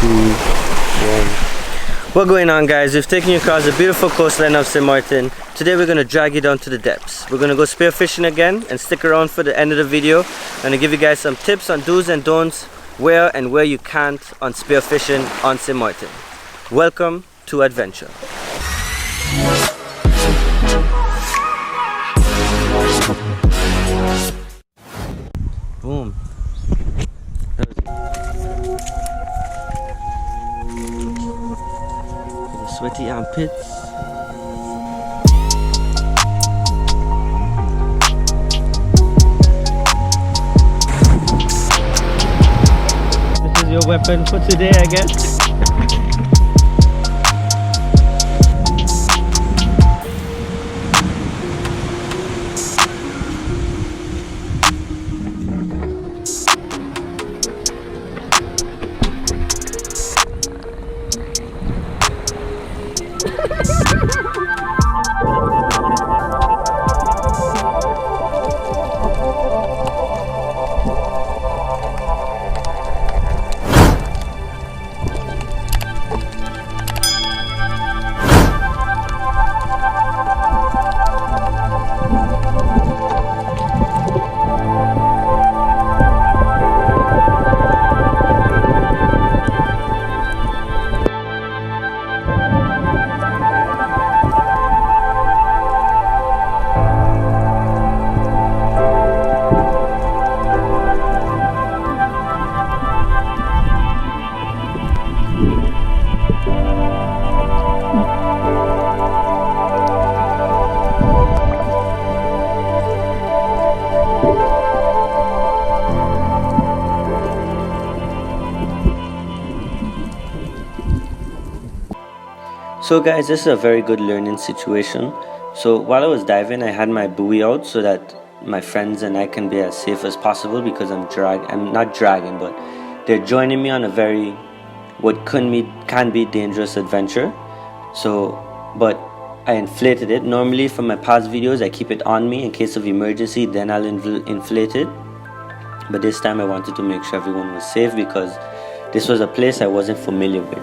1. What's going on, guys? We've taken you across the beautiful coastline of St. Maarten. Today we're going to drag you down to the depths. We're going to go spearfishing again, and stick around for the end of the video. I'm going to give you guys some tips on do's and don'ts, where and where you can't on spearfishing on St. Maarten. Welcome to adventure. Boom. The sweaty armpits. This is your weapon for today, I guess. So guys, this is a very good learning situation. So while I was diving, I had my buoy out so that my friends and I can be as safe as possible, because I'm not dragging, but they're joining me on a very what can be dangerous adventure. So but I inflated it. Normally from my past videos I keep it on me in case of emergency, then I'll inflate it. But this time I wanted to make sure everyone was safe, because this was a place I wasn't familiar with.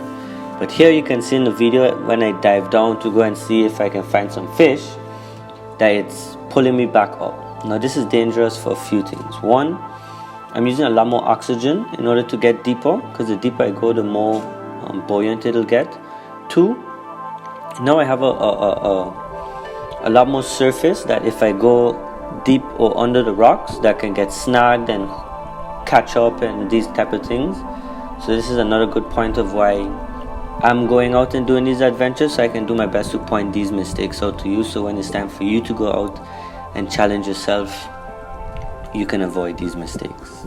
But here you can see in the video, when I dive down to go and see if I can find some fish, that it's pulling me back up. Now this is dangerous for a few things. One, I'm using a lot more oxygen in order to get deeper, because the deeper I go, the more buoyant it'll get. Two, now I have a lot more surface, that if I go deep or under the rocks, that can get snagged and catch up and these type of things. So this is another good point of why I'm going out and doing these adventures, so I can do my best to point these mistakes out to you, so when it's time for you to go out and challenge yourself, you can avoid these mistakes.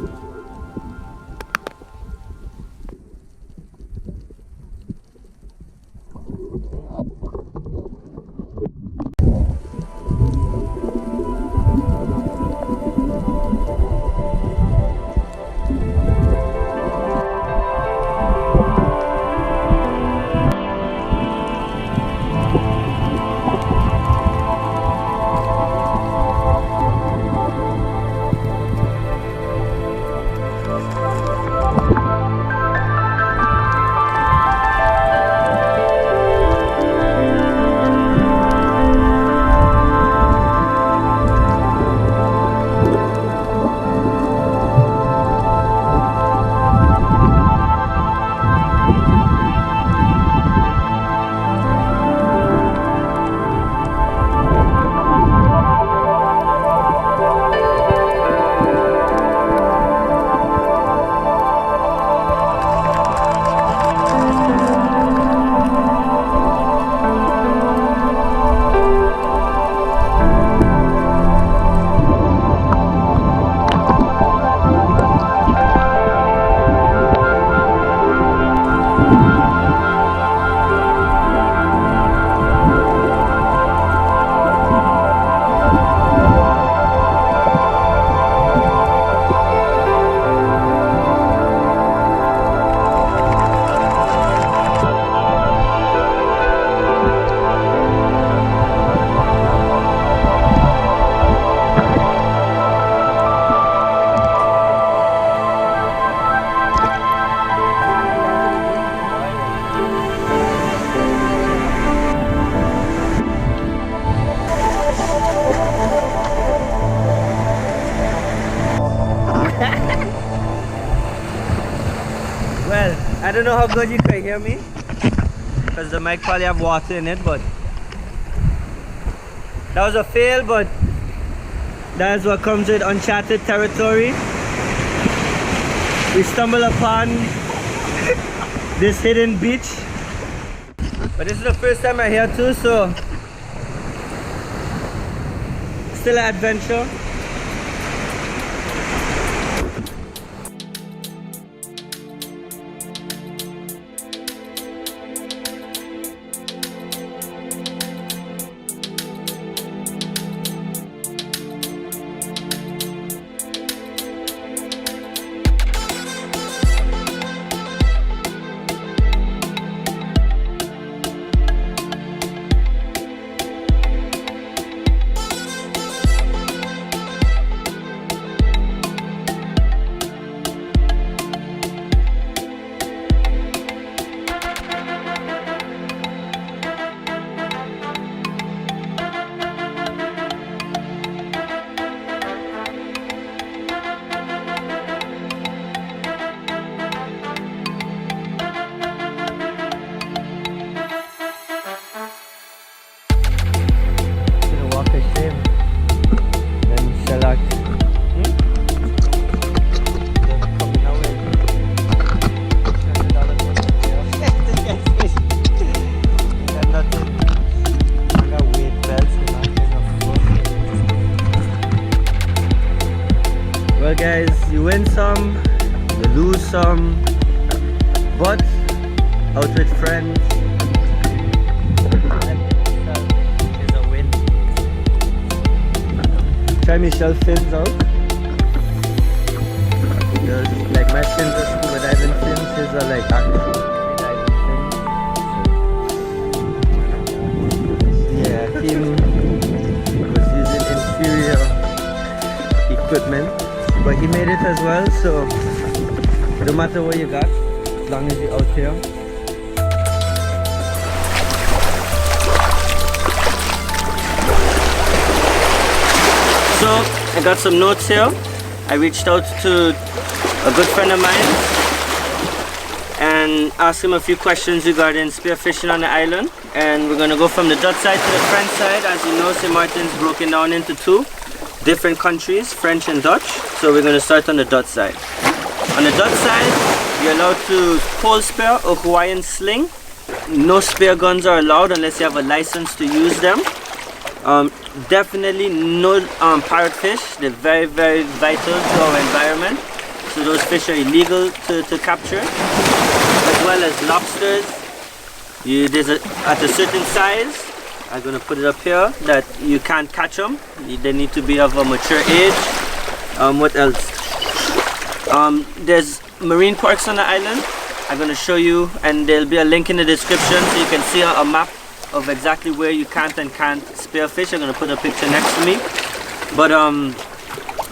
Well, I don't know how good you can hear me because the mic probably have water in it, but that was a fail, but that's what comes with uncharted territory. We stumbled upon this hidden beach, but this is the first time I'm here too, so still an adventure. Well guys, you win some, you lose some, but out with friends is a win. Try me shell fins out. Like my fins are scuba diving fins, his are like actual diving fins. Yeah, him was using inferior equipment, but he made it as well, so no matter what you got, as long as you're out here. So I got some notes here. I reached out to a good friend of mine and asked him a few questions regarding spearfishing on the island, and we're going to go from the Dutch side to the French side. As you know, St. Maarten's broken down into two different countries, French and Dutch, so we're going to start on the Dutch side. On the Dutch side, you're allowed to pole spear or Hawaiian sling. No spear guns are allowed unless you have a license to use them. Definitely no parrotfish. They're very, very vital to our environment, so those fish are illegal to capture, as well as lobsters. At a certain size, I'm going to put it up here, that you can't catch them. They need to be of a mature age. What else? There's marine parks on the island. I'm going to show you, and there'll be a link in the description so you can see a map of exactly where you can't and can't spearfish. I'm going to put a picture next to me. But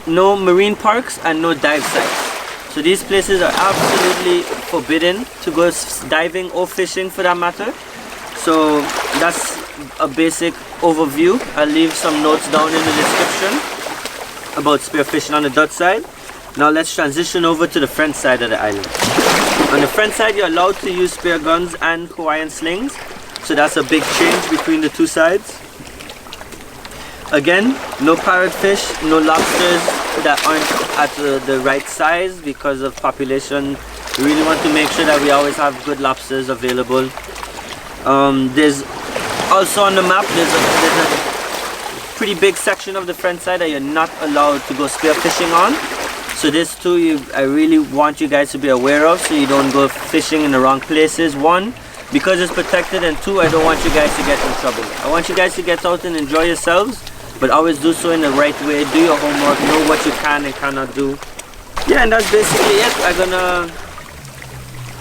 no marine parks and no dive sites. So these places are absolutely forbidden to go diving or fishing for that matter. So that's a basic overview. I'll leave some notes down in the description about spearfishing on the Dutch side. Now let's transition over to the French side of the island. On the French side, you're allowed to use spear guns and Hawaiian slings. So that's a big change between the two sides. Again, no parrotfish, no lobsters that aren't at the right size because of population. We really want to make sure that we always have good lobsters available. There's also on the map, there's a pretty big section of the French side that you're not allowed to go spearfishing on. So this too, I really want you guys to be aware of, so you don't go fishing in the wrong places. One, because it's protected, and two, I don't want you guys to get in trouble. I want you guys to get out and enjoy yourselves, but always do so in the right way. Do your homework, know what you can and cannot do. Yeah, and that's basically it. I'm gonna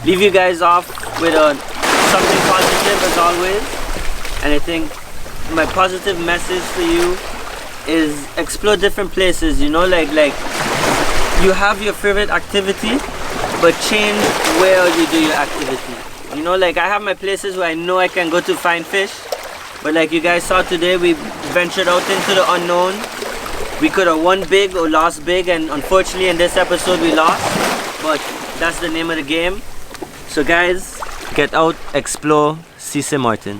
leave you guys off with something positive as always. And I think my positive message for you is explore different places. You know, like you have your favorite activity, but change where you do your activity. You know, like I have my places where I know I can go to find fish, but like you guys saw today, we ventured out into the unknown. We could have won big or lost big, and unfortunately in this episode we lost, but that's the name of the game. So guys, get out, explore, see St. Maarten.